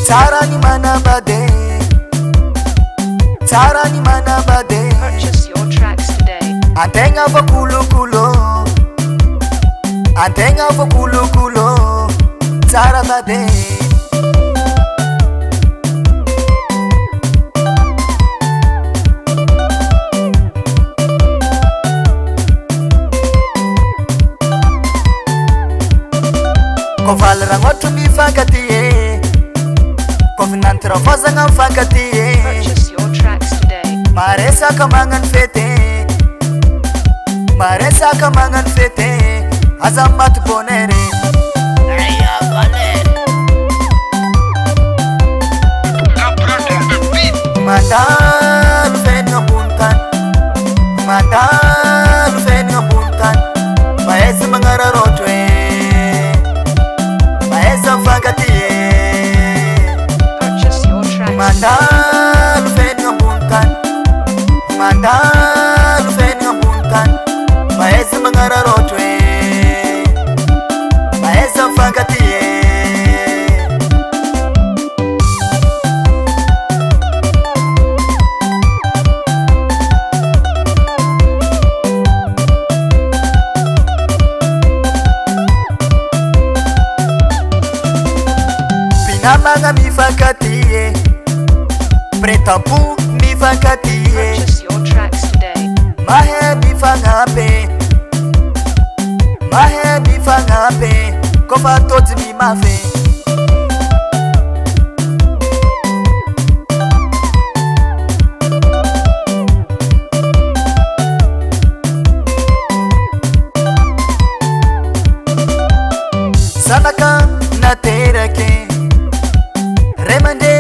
Tsarani mana bade, tsarani mana bade. Purchase your tracks today. Antenga va culo culo, antenga va culo culo. Tsara bade. Koval rangotu mi fagatiye, kovinantra fazanga fagatiye. Purchase your tracks today. Maresa kamangan fete, maresa kamangan fete. Azamat bonere. Aya valer. Mandal fen ngabuntan, mandal fen ngabuntan. Maes mangara rotwe. Purchase your tracks. Mandal fen ngabuntan, mandal fen ngabuntan. Maes mangara rotwe, maes fagatiye. Namanga mi fagatiye, preta pu mi fagatiye. Purchase your tracks today. Mahe mi fangape, mahe mi fangape. Kofa tozi mi mafe. Sanaka na terake. Remande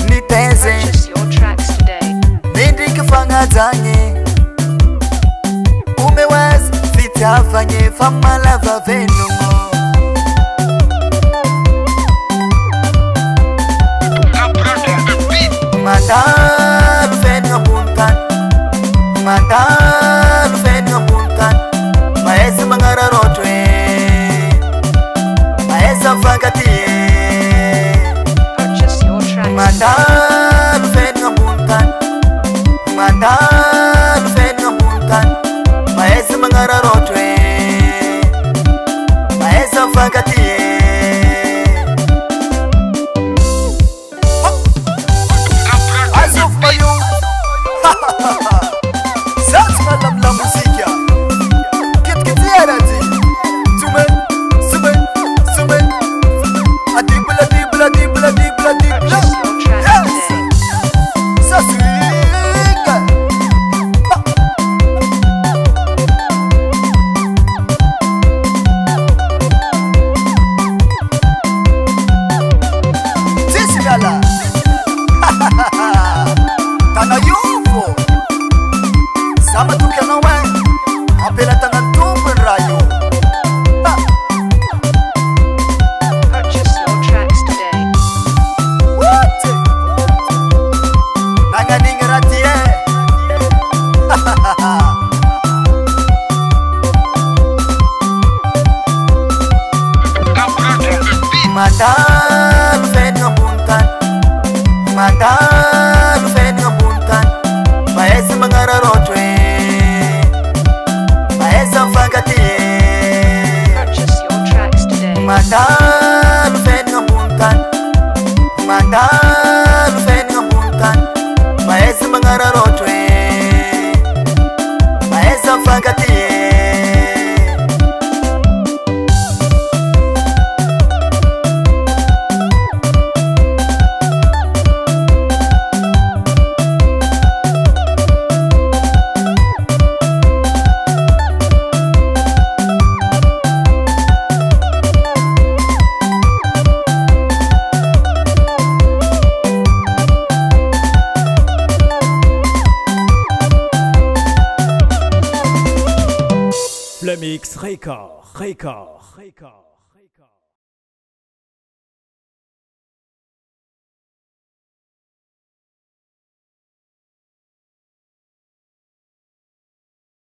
ni penze. Purchase your tracks today. Nindi kifanga zanye. Umewaz fitavanye famala vavenumo. Mandal fen ngabuntan, mandal fen ngabuntan. Maes mangara rotwe, maes fagatiye. Mandal fen ngabuntan, mandal fen ngabuntan. Maes mangara rotwe, maes fagatiye. Azuf mayu, zat malam la musika. Kit yarati, zumen, zumen, zumen. Adibla, dibla, dibla, dibla, dibla. Tana yufo sama tukia nawe apela tangan tumben rayo. Purchase your tracks today. What? Nangani ngeratie. Mandal fen ngabuntan, mandal fen ngabuntan. Maes mangara rotwe, maes fagatiye. Purchase your tracks today. Mandal fen ngabuntan, mandal fen ngabuntan. Maes mangara rotwe, maes fagatiye. Flemix Record.